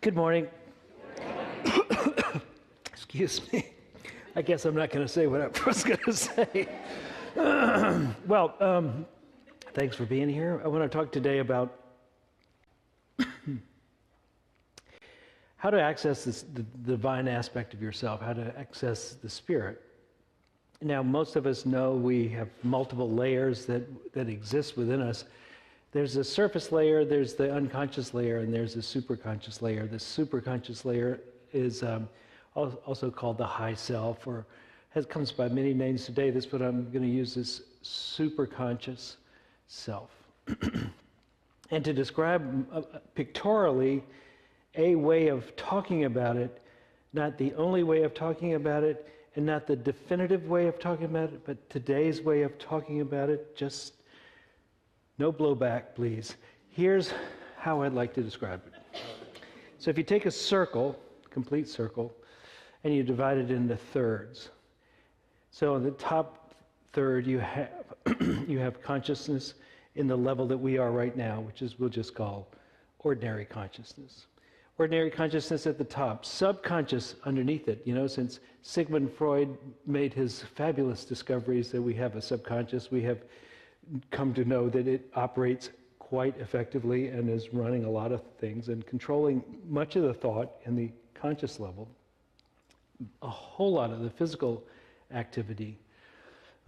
Good morning. Excuse me. I guess I'm not going to say what I was going to say. Thanks for being here. I want to talk today about how to access the divine aspect of yourself, how to access the spirit. Now, most of us know we have multiple layers that exist within us. There's a surface layer, there's the unconscious layer, and there's a superconscious layer. The superconscious layer is also called the high self, or comes by many names today. This is what I'm going to use, this superconscious self. And to describe pictorially a way of talking about it, not the only way of talking about it, and not the definitive way of talking about it, but today's way of talking about it, just no blowback, please. Here's how I'd like to describe it. So if you take a circle, complete circle, and you divide it into thirds. So in the top third, you have consciousness in the level that we are right now, which is we'll just call ordinary consciousness. Ordinary consciousness at the top, subconscious underneath it. You know, since Sigmund Freud made his fabulous discoveries that we have a subconscious, we have come to know that it operates quite effectively and is running a lot of things and controlling much of the thought in the conscious level, a whole lot of the physical activity.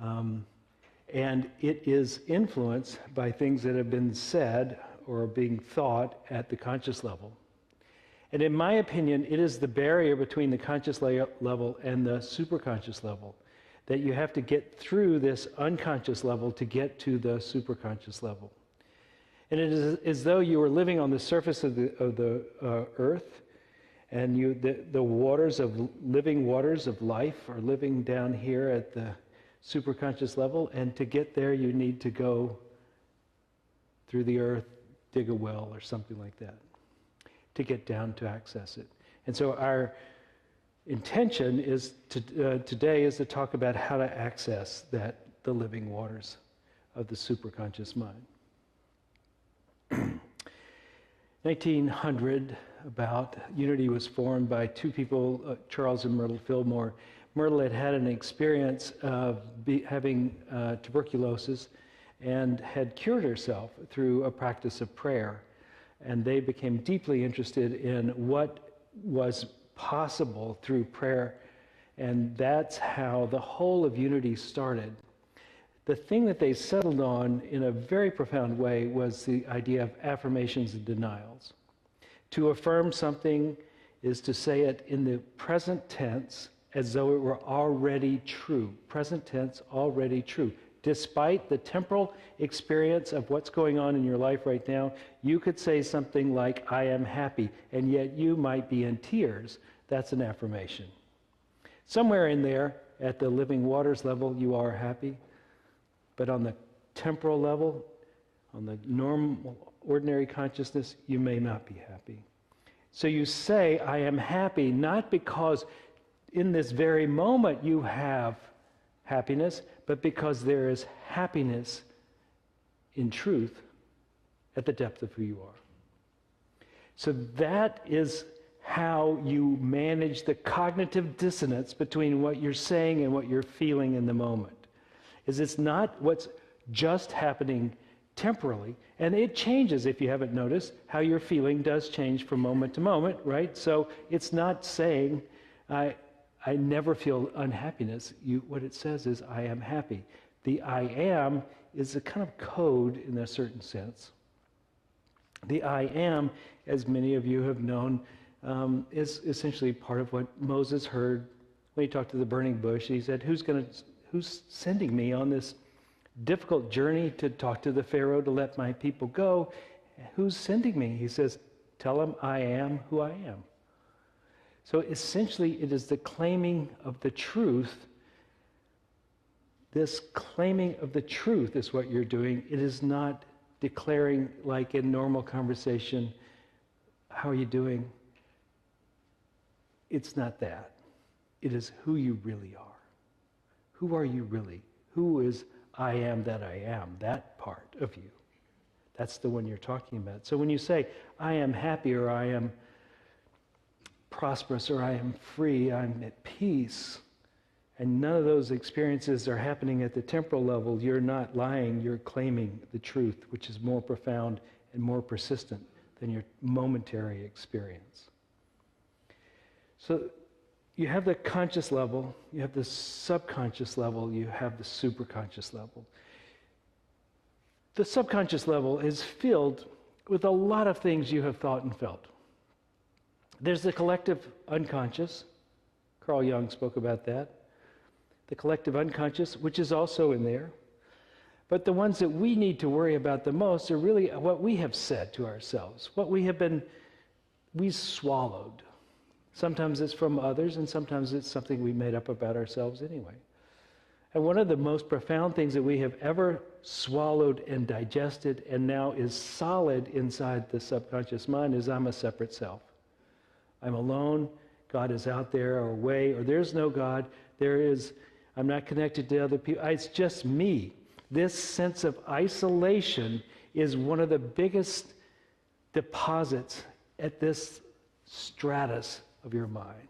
And it is influenced by things that have been said or being thought at the conscious level. And in my opinion, it is the barrier between the conscious level and the superconscious level, that you have to get through this unconscious level to get to the superconscious level. And it is as though you were living on the surface of the earth, and the waters of living waters of life are living down here at the superconscious level, and to get there you need to go through the earth, dig a well or something like that, to get down to access it. And so our intention is today is to talk about how to access the living waters of the superconscious mind. 1900, about, Unity was formed by two people, Charles and Myrtle Fillmore. Myrtle had an experience of having tuberculosis and had cured herself through a practice of prayer. And they became deeply interested in what was possible through prayer, and that's how the whole of Unity started. The thing that they settled on in a very profound way was the idea of affirmations and denials. To affirm something is to say it in the present tense as though it were already true. Present tense, already true. Despite the temporal experience of what's going on in your life right now, you could say something like, I am happy, and yet you might be in tears. That's an affirmation. Somewhere in there, at the living waters level, you are happy, but on the temporal level, on the normal, ordinary consciousness, you may not be happy. So you say, I am happy, not because in this very moment you have happiness, but because there is happiness in truth at the depth of who you are. So that is how you manage the cognitive dissonance between what you're saying and what you're feeling in the moment. It's not what's just happening temporally, and it changes, if you haven't noticed, how your feeling does change from moment to moment, right? So it's not saying, I never feel unhappiness. What it says is, I am happy. The I am is a kind of code in a certain sense. The I am, as many of you have known, is essentially part of what Moses heard when he talked to the burning bush. He said, who's sending me on this difficult journey to talk to the Pharaoh to let my people go? Who's sending me? He says, tell him I am who I am. So essentially, it is the claiming of the truth. This claiming of the truth is what you're doing. It is not declaring, like in normal conversation, how are you doing? It's not that. It is who you really are. Who are you really? Who is I am that I am, that part of you? That's the one you're talking about. So when you say, I am happy or I am prosperous, or I am free, I'm at peace, and none of those experiences are happening at the temporal level, you're not lying, you're claiming the truth, which is more profound and more persistent than your momentary experience. So you have the conscious level, you have the subconscious level, you have the superconscious level. The subconscious level is filled with a lot of things you have thought and felt. There's the collective unconscious. Carl Jung spoke about that. The collective unconscious, which is also in there. But the ones that we need to worry about the most are really what we have said to ourselves, what we swallowed. Sometimes it's from others, and sometimes it's something we made up about ourselves anyway. And one of the most profound things that we have ever swallowed and digested and now is solid inside the subconscious mind is I'm a separate self. I'm alone, God is out there or away, or there's no God, I'm not connected to other people, it's just me. This sense of isolation is one of the biggest deposits at this stratus of your mind.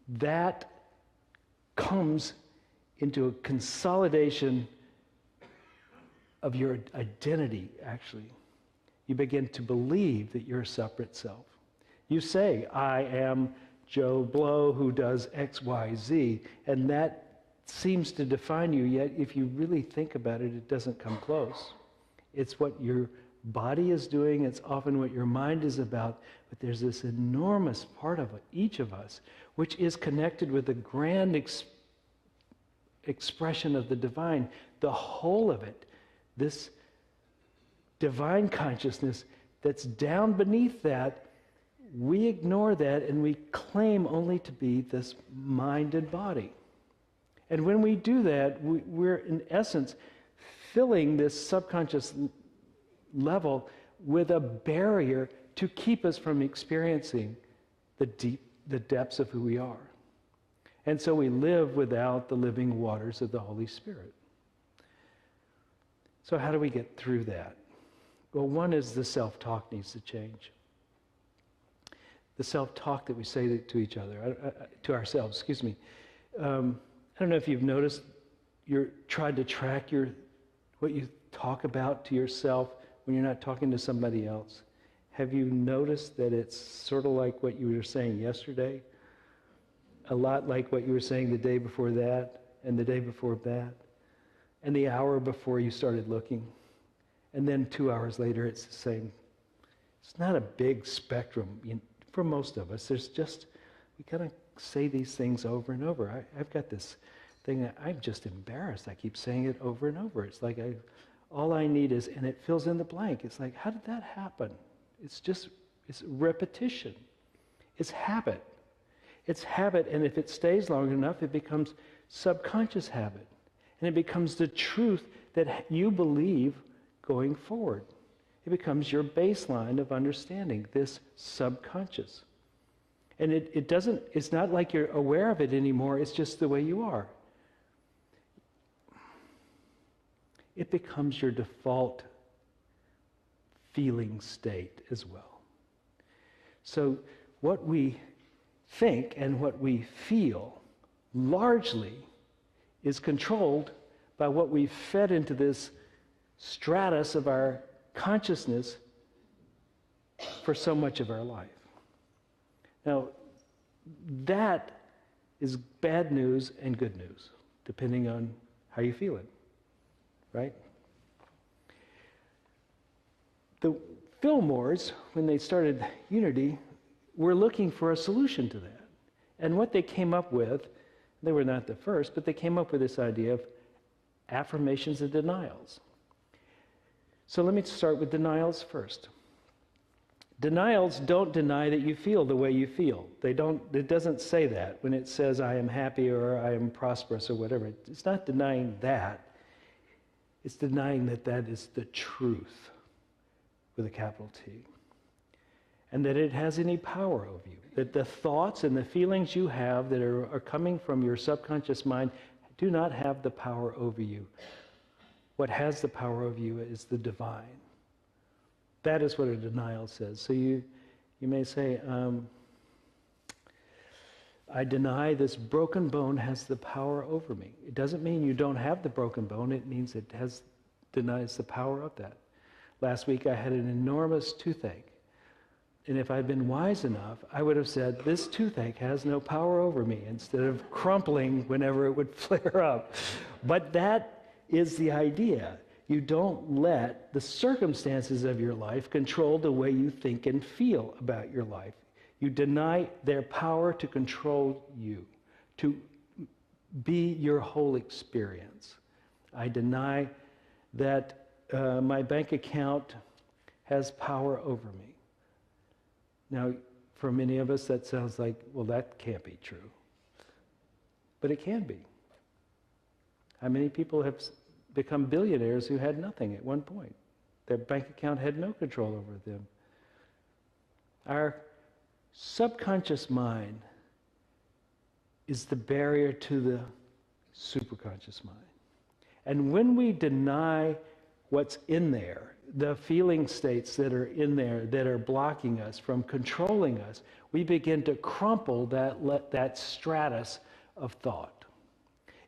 That comes into a consolidation of your identity, actually. You begin to believe that you're a separate self. You say, I am Joe Blow who does X, Y, Z, and that seems to define you, yet if you really think about it, it doesn't come close. It's what your body is doing, it's often what your mind is about, but there's this enormous part of each of us which is connected with the grand expression of the divine, the whole of it, this divine consciousness that's down beneath that. We ignore that and we claim only to be this mind and body. And when we do that, we're in essence filling this subconscious level with a barrier to keep us from experiencing the depths of who we are. And so we live without the living waters of the Holy Spirit. So how do we get through that? Well, one is the self-talk needs to change. The self-talk that we say to each other, to ourselves, excuse me. I don't know if you've noticed, you're trying to track what you talk about to yourself when you're not talking to somebody else. Have you noticed that it's sort of like what you were saying yesterday? A lot like what you were saying the day before that, and the day before that, and the hour before you started looking. And then 2 hours later, it's the same. It's not a big spectrum. For most of us, we kind of say these things over and over. I've got this thing that I'm just embarrassed. I keep saying it over and over. It's like all I need is, and it fills in the blank. It's like, how did that happen? It's repetition. It's habit. It's habit, and if it stays long enough, it becomes subconscious habit. And it becomes the truth that you believe going forward. It becomes your baseline of understanding, this subconscious. And it's not like you're aware of it anymore, it's just the way you are. It becomes your default feeling state as well. So what we think and what we feel largely is controlled by what we've fed into this stratus of our consciousness for so much of our life. Now, that is bad news and good news, depending on how you feel it, right? The Fillmores, when they started Unity, were looking for a solution to that. And what they came up with, they were not the first, but they came up with this idea of affirmations and denials. So let me start with denials first. Denials don't deny that you feel the way you feel. It doesn't say that when it says I am happy or I am prosperous or whatever. It's not denying that. It's denying that that is the truth with a capital T. And that it has any power over you. That the thoughts and the feelings you have that are coming from your subconscious mind do not have the power over you. What has the power over you is the divine. That is what a denial says. So you may say, I deny this broken bone has the power over me. It doesn't mean you don't have the broken bone. It means it denies the power of that. Last week I had an enormous toothache. And if I'd been wise enough, I would have said, this toothache has no power over me, instead of crumpling whenever it would flare up. But that is the idea. You don't let the circumstances of your life control the way you think and feel about your life. You deny their power to control you, to be your whole experience. I deny that my bank account has power over me. Now, for many of us, that sounds like, well, that can't be true. But it can be. How many people have become billionaires who had nothing at one point? Their bank account had no control over them. Our subconscious mind is the barrier to the superconscious mind. And when we deny what's in there, the feeling states that are in there that are blocking us from controlling us, we begin to crumple that stratus of thought.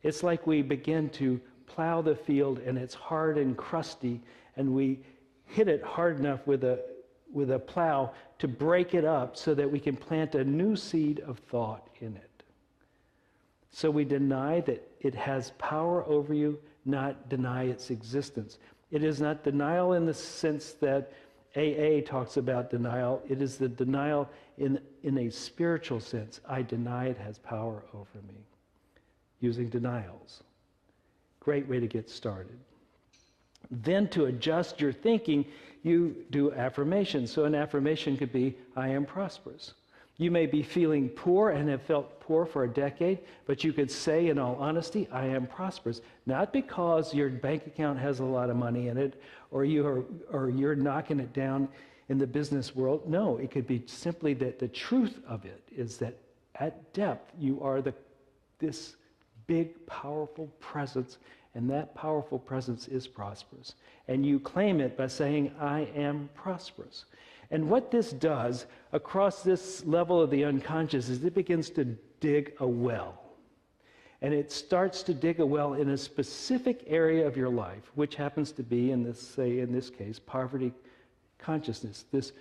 It's like we begin to plow the field and it's hard and crusty, and we hit it hard enough with a plow to break it up so that we can plant a new seed of thought in it. So we deny that it has power over you, not deny its existence. It is not denial in the sense that AA talks about denial. It is the denial in a spiritual sense. I deny it has power over me. Using denials. Great way to get started. Then to adjust your thinking, you do affirmations. So an affirmation could be, I am prosperous. You may be feeling poor and have felt poor for a decade, but you could say in all honesty, I am prosperous. Not because your bank account has a lot of money in it, or you're knocking it down in the business world. No, it could be simply that the truth of it is that at depth you are this big, powerful presence, and that powerful presence is prosperous. And you claim it by saying, I am prosperous. And what this does across this level of the unconscious is it begins to dig a well. And it starts to dig a well in a specific area of your life, which happens to be, in this case, poverty consciousness. This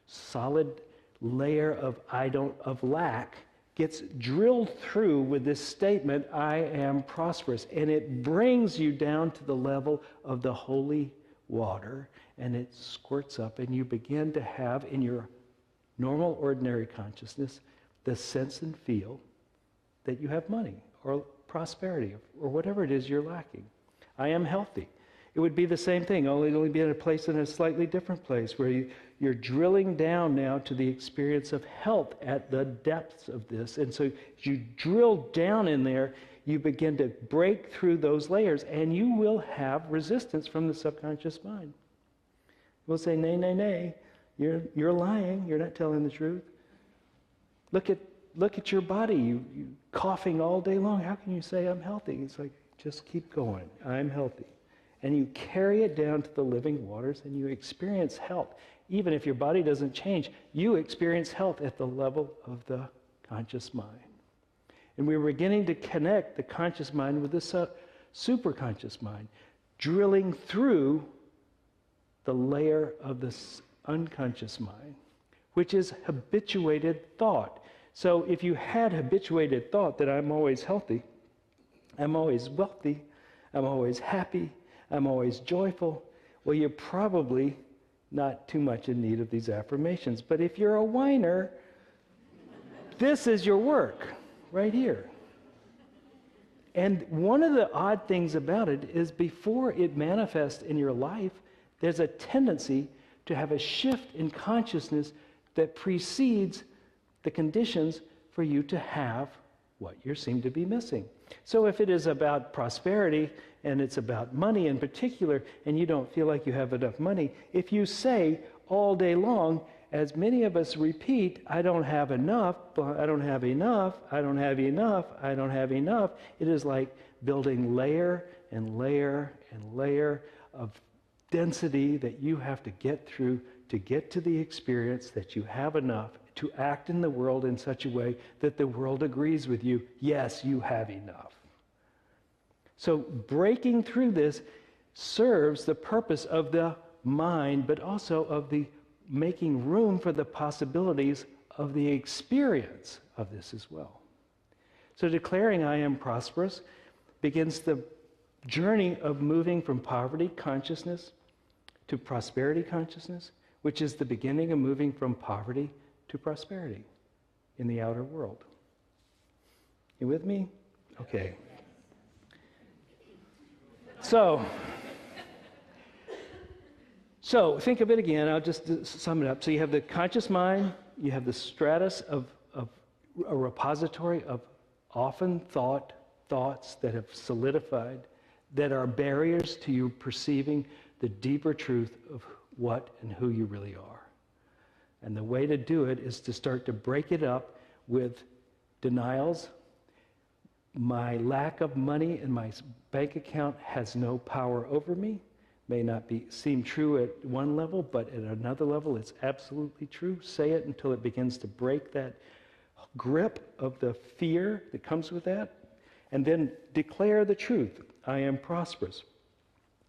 solid layer of lack gets drilled through with this statement, I am prosperous. And it brings you down to the level of the holy water, and it squirts up, and you begin to have in your normal, ordinary consciousness the sense and feel that you have money or prosperity or whatever it is you're lacking. I am healthy. It would be the same thing, only be in a slightly different place where you're drilling down now to the experience of health at the depths of this. And so as you drill down in there, you begin to break through those layers, and you will have resistance from the subconscious mind. We'll say, nay, nay, nay, you're lying, you're not telling the truth. Look at your body, you coughing all day long. How can you say I'm healthy? It's like, just keep going, I'm healthy. And you carry it down to the living waters, and you experience health. Even if your body doesn't change, you experience health at the level of the conscious mind. And we're beginning to connect the conscious mind with the superconscious mind, drilling through the layer of the unconscious mind, which is habituated thought. So if you had habituated thought that I'm always healthy, I'm always wealthy, I'm always happy, I'm always joyful, well, you're probably not too much in need of these affirmations. But if you're a whiner, this is your work. Right here. And one of the odd things about it is before it manifests in your life, there's a tendency to have a shift in consciousness that precedes the conditions for you to have what you seem to be missing. So if it is about prosperity and it's about money in particular, and you don't feel like you have enough money, if you say all day long, as many of us repeat, I don't have enough, I don't have enough, I don't have enough, I don't have enough. It is like building layer and layer and layer of density that you have to get through to get to the experience that you have enough to act in the world in such a way that the world agrees with you. Yes, you have enough. So breaking through this serves the purpose of the mind, but also of the making room for the possibilities of the experience of this as well. So declaring I am prosperous begins the journey of moving from poverty consciousness to prosperity consciousness, which is the beginning of moving from poverty to prosperity in the outer world. You with me? Okay. So think of it again. I'll just sum it up. So you have the conscious mind, you have the stratus of a repository of often thoughts that have solidified, that are barriers to you perceiving the deeper truth of what and who you really are. And the way to do it is to start to break it up with denials. My lack of money in my bank account has no power over me. May not seem true at one level, but at another level it's absolutely true. Say it until it begins to break that grip of the fear that comes with that. And then declare the truth. I am prosperous.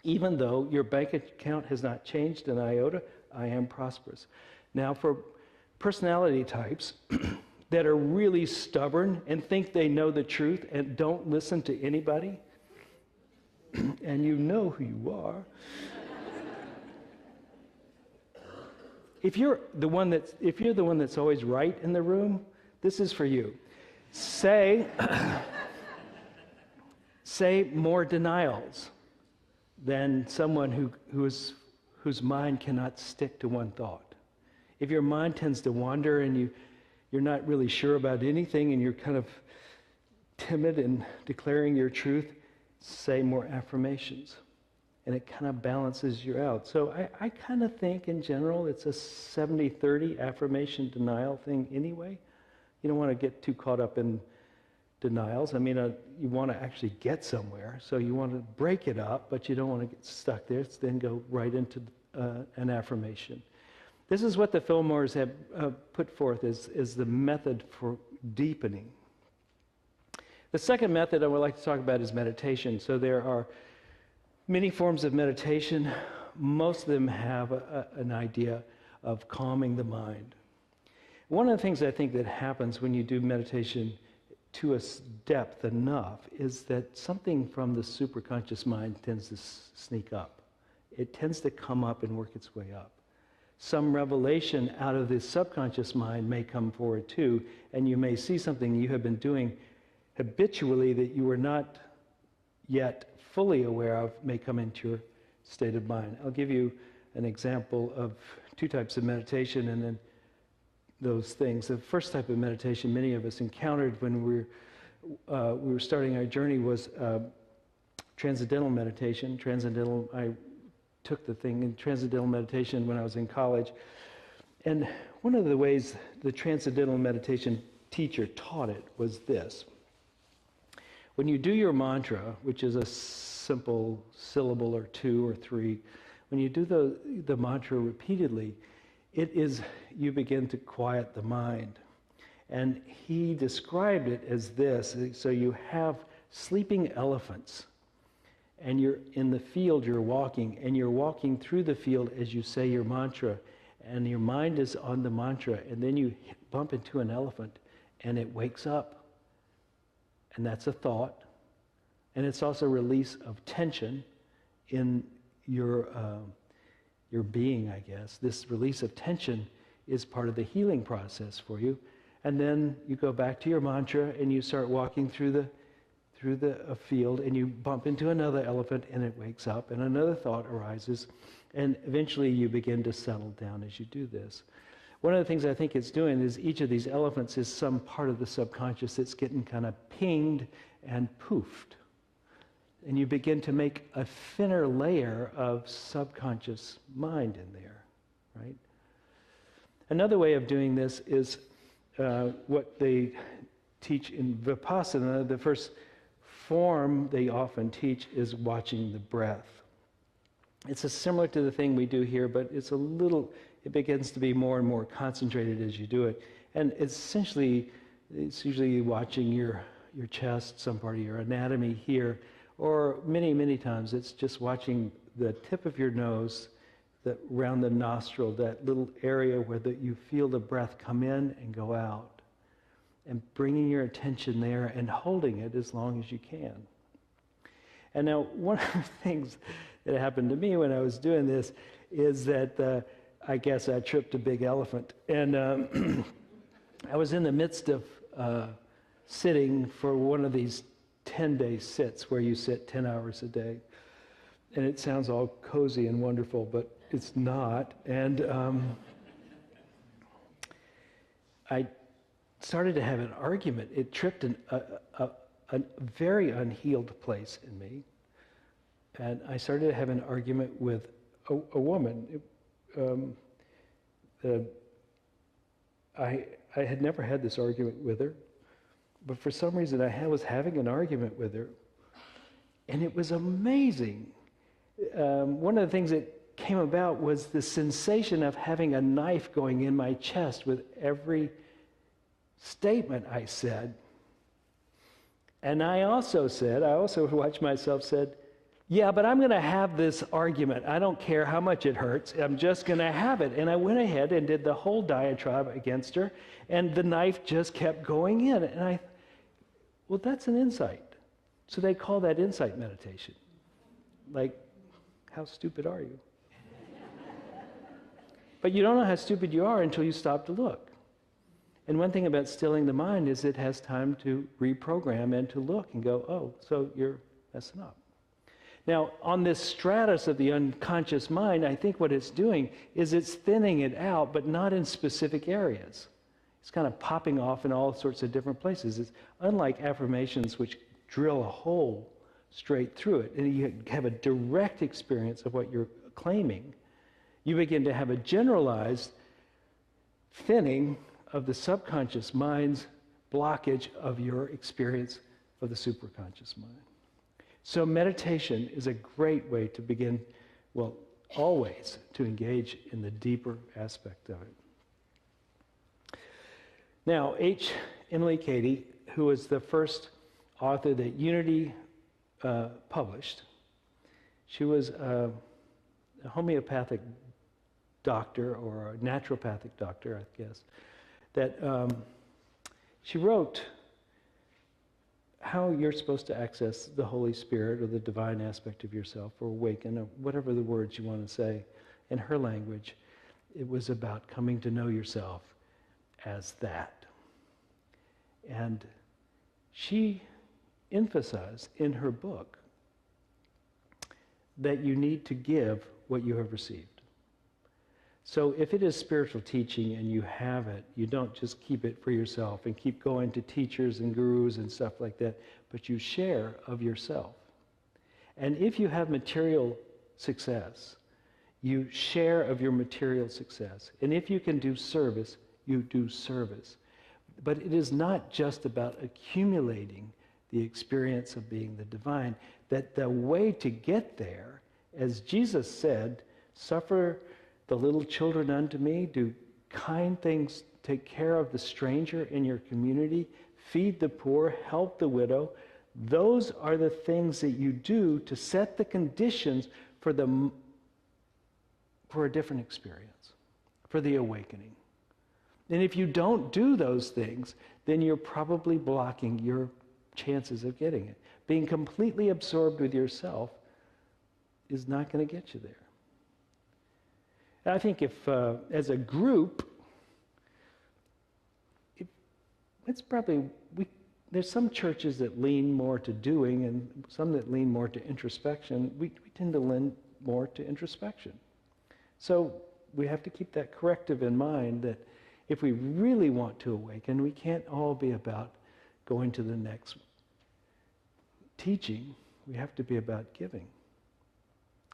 Even though your bank account has not changed an iota, I am prosperous. Now for personality types that are really stubborn and think they know the truth and don't listen to anybody, and you know who you are. If you're the one that's always right in the room, this is for you. Say more denials than someone whose mind cannot stick to one thought. If your mind tends to wander and you're not really sure about anything and you're kind of timid in declaring your truth, say more affirmations. And it kind of balances you out. So I kind of think in general it's a 70-30 affirmation denial thing anyway. You don't want to get too caught up in denials. I mean, you want to actually get somewhere. So you want to break it up, but you don't want to get stuck there. Then go right into an affirmation. This is what the Fillmores have put forth is the method for deepening. The second method I would like to talk about is meditation. So there are many forms of meditation. Most of them have an idea of calming the mind. One of the things I think that happens when you do meditation to a depth enough is that something from the superconscious mind tends to sneak up. It tends to come up and work its way up. Some revelation out of the subconscious mind may come forward too, and you may see something you have been doing habitually that you were not yet fully aware of may come into your state of mind. I'll give you an example of two types of meditation and then those things. The first type of meditation many of us encountered when we were starting our journey was transcendental meditation. I took the thing in transcendental meditation when I was in college. And one of the ways the transcendental meditation teacher taught it was this. When you do your mantra, which is a simple syllable or two or three, when you do the mantra repeatedly, you begin to quiet the mind. And he described it as this. So you have sleeping elephants, and you're in the field you're walking, and you're walking through the field as you say your mantra, and your mind is on the mantra, and then you bump into an elephant, and it wakes up. And that's a thought. And it's also a release of tension in your being, I guess. This release of tension is part of the healing process for you. And then you go back to your mantra and you start walking through the field and you bump into another elephant and it wakes up and another thought arises. And eventually you begin to settle down as you do this. One of the things I think it's doing is each of these elephants is some part of the subconscious that's getting kind of pinged and poofed. And you begin to make a thinner layer of subconscious mind in there, right? Another way of doing this is what they teach in Vipassana. The first form they often teach is watching the breath. It's similar to the thing we do here, but it begins to be more and more concentrated as you do it. And it's usually watching your chest, some part of your anatomy here, or many, many times it's just watching the tip of your nose, around the nostril, that little area where you feel the breath come in and go out, and bringing your attention there and holding it as long as you can. And now, one of the things that happened to me when I was doing this is that I guess I tripped a big elephant. And I was in the midst of sitting for one of these 10-day sits where you sit 10 hours a day. And it sounds all cozy and wonderful, but it's not. And I started to have an argument. It tripped a very unhealed place in me. And I started to have an argument with a woman. I had never had this argument with her, but for some reason I was having an argument with her, and it was amazing. One of the things that came about was the sensation of having a knife going in my chest with every statement I said. And I also watched myself said, yeah, but I'm going to have this argument. I don't care how much it hurts. I'm just going to have it. And I went ahead and did the whole diatribe against her, and the knife just kept going in. And well, that's an insight. So they call that insight meditation. Like, how stupid are you? But you don't know how stupid you are until you stop to look. And one thing about stilling the mind is it has time to reprogram and to look and go, oh, so you're messing up. Now, on this stratus of the unconscious mind, I think what it's doing is it's thinning it out, but not in specific areas. It's kind of popping off in all sorts of different places. It's unlike affirmations, which drill a hole straight through it, and you have a direct experience of what you're claiming. You begin to have a generalized thinning of the subconscious mind's blockage of your experience of the superconscious mind. So meditation is a great way to begin, well, always to engage in the deeper aspect of it. Now, Emily Cady, who was the first author that Unity published, she was a homeopathic doctor, or a naturopathic doctor, I guess, that she wrote how you're supposed to access the Holy Spirit or the divine aspect of yourself, or awaken, or whatever the words you want to say. In her language, it was about coming to know yourself as that. And she emphasized in her book that you need to give what you have received. So if it is spiritual teaching and you have it, you don't just keep it for yourself and keep going to teachers and gurus and stuff like that, but you share of yourself. And if you have material success, you share of your material success. And if you can do service, you do service. But it is not just about accumulating the experience of being the divine, that the way to get there, as Jesus said, suffer the little children unto me, do kind things, take care of the stranger in your community, feed the poor, help the widow. Those are the things that you do to set the conditions for a different experience, for the awakening. And if you don't do those things, then you're probably blocking your chances of getting it. Being completely absorbed with yourself is not going to get you there. And I think if, as a group, there's some churches that lean more to doing and some that lean more to introspection. We tend to lean more to introspection. So we have to keep that corrective in mind, that if we really want to awaken, we can't all be about going to the next teaching. We have to be about giving.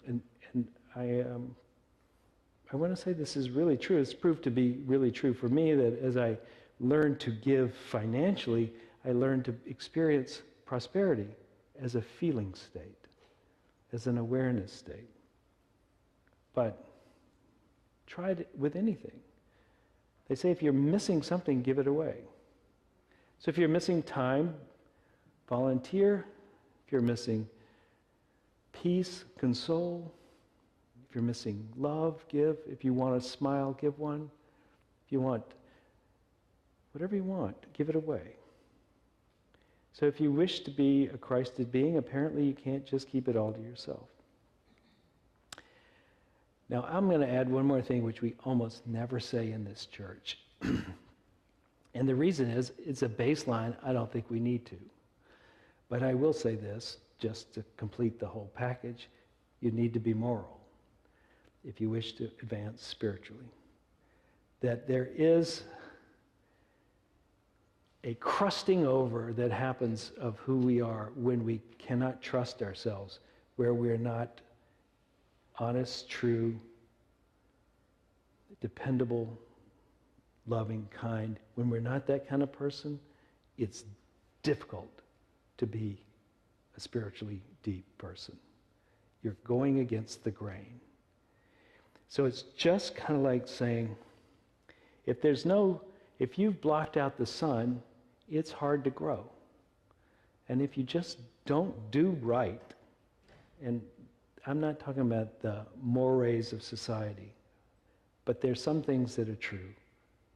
And I want to say this is really true. It's proved to be really true for me, that as I learned to give financially, I learned to experience prosperity as a feeling state, as an awareness state. But try it with anything. They say if you're missing something, give it away. So if you're missing time, volunteer. If you're missing peace, console. If you're missing love, give. If you want a smile, give one. If you want whatever you want, give it away. So if you wish to be a Christed being, apparently you can't just keep it all to yourself. Now, I'm going to add one more thing which we almost never say in this church. And the reason is, it's a baseline I don't think we need to. But I will say this, just to complete the whole package, you need to be moral if you wish to advance spiritually. That there is a crusting over that happens of who we are when we cannot trust ourselves, where we're not honest, true, dependable, loving, kind. When we're not that kind of person, it's difficult to be a spiritually deep person. You're going against the grain. So it's just kind of like saying, if you've blocked out the sun, it's hard to grow. And if you just don't do right, and I'm not talking about the mores of society, but there's some things that are true,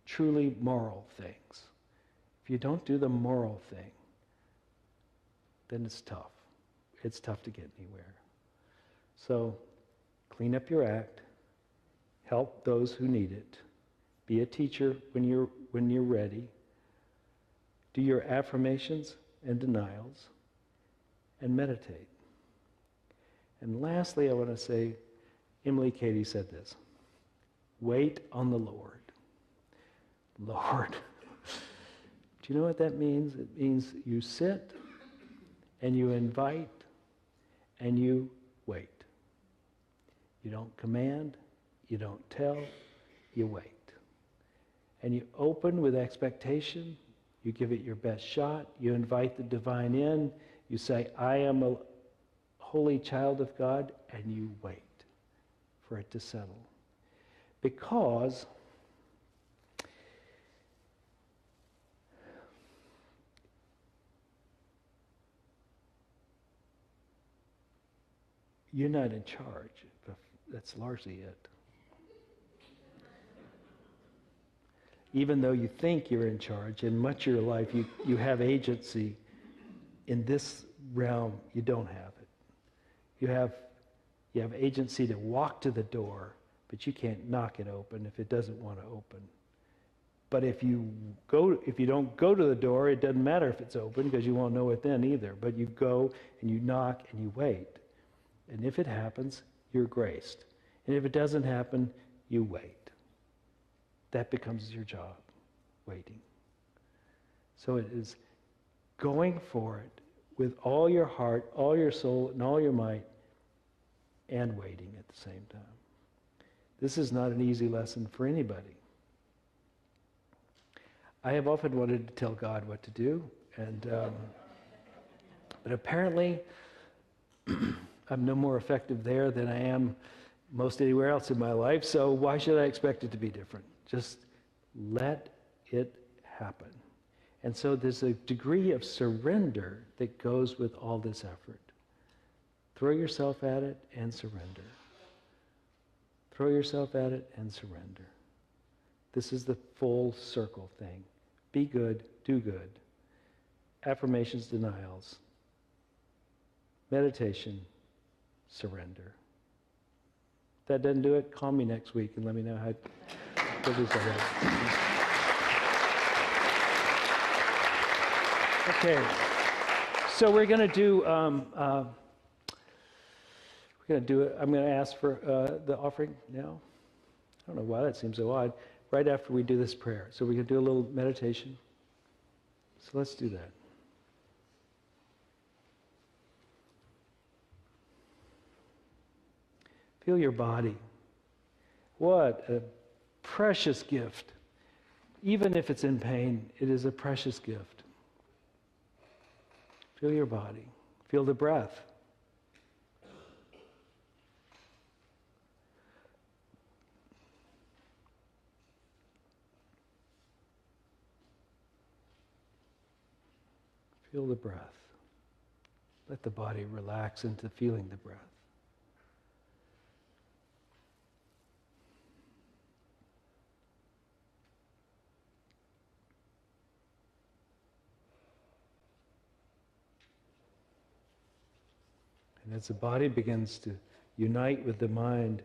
truly moral things. If you don't do the moral thing, then it's tough. It's tough to get anywhere. So clean up your act, help those who need it, be a teacher when you're ready, do your affirmations and denials, and meditate. And lastly, I want to say, Emily Cady said this, wait on the Lord. Lord. Do you know what that means? It means you sit and you invite and you wait. You don't command, you don't tell, you wait. And you open with expectation, you give it your best shot, you invite the divine in, you say, I am a holy child of God, and you wait for it to settle. Because you're not in charge. That's largely it. Even though you think you're in charge, in much of your life you have agency. In this realm, you don't have it. You have agency to walk to the door, but you can't knock it open if it doesn't want to open. But if you don't go to the door, it doesn't matter if it's open because you won't know it then either. But you go and you knock and you wait. And if it happens, you're graced. And if it doesn't happen, you wait. That becomes your job, waiting. So it is going for it with all your heart, all your soul, and all your might, and waiting at the same time. This is not an easy lesson for anybody. I have often wanted to tell God what to do, but apparently I'm no more effective there than I am most anywhere else in my life, so why should I expect it to be different? Just let it happen. And so there's a degree of surrender that goes with all this effort. Throw yourself at it and surrender. Throw yourself at it and surrender. This is the full circle thing. Be good, do good. Affirmations, denials. Meditation, surrender. If that doesn't do it, call me next week and let me know how to do something. Okay, so we're going to do, I'm going to ask for the offering now. I don't know why that seems so odd. Right after we do this prayer. So we're going to do a little meditation. So let's do that. Feel your body. What a precious gift. Even if it's in pain, it is a precious gift. Feel your body. Feel the breath. Feel the breath. Let the body relax into feeling the breath. And as the body begins to unite with the mind,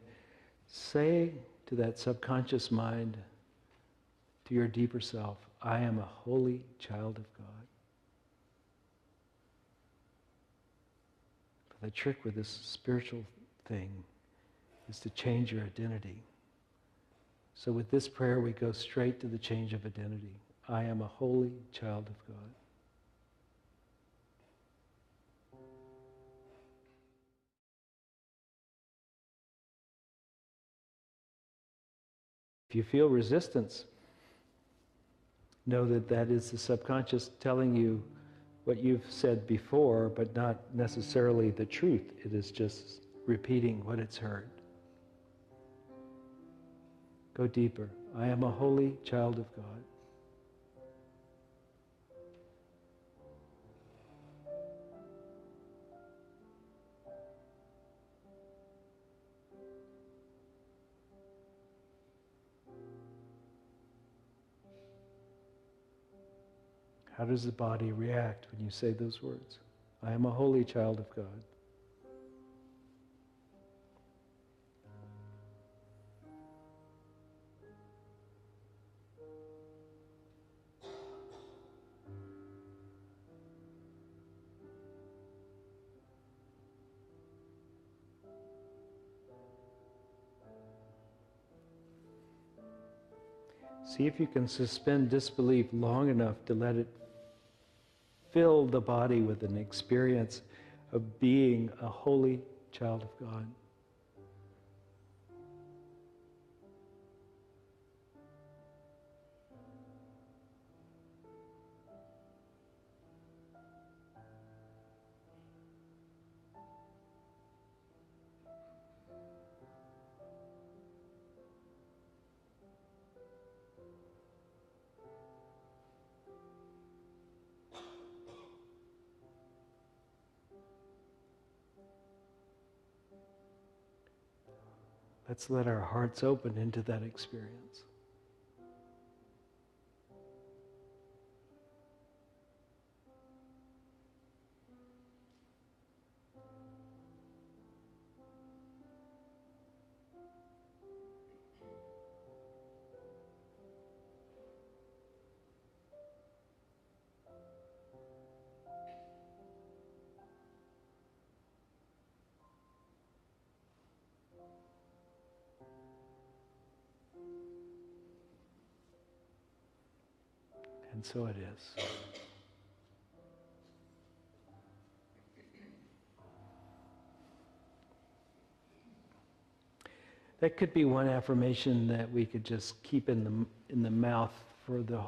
say to that subconscious mind, to your deeper self, I am a holy child of God. But the trick with this spiritual thing is to change your identity. So with this prayer, we go straight to the change of identity. I am a holy child of God. If you feel resistance, know that that is the subconscious telling you what you've said before, but not necessarily the truth. It is just repeating what it's heard. Go deeper. I am a holy child of God. How does the body react when you say those words? I am a holy child of God. See if you can suspend disbelief long enough to let it fill the body with an experience of being a holy child of God. Let's let our hearts open into that experience. And so it is. That could be one affirmation that we could just keep in the mouth for the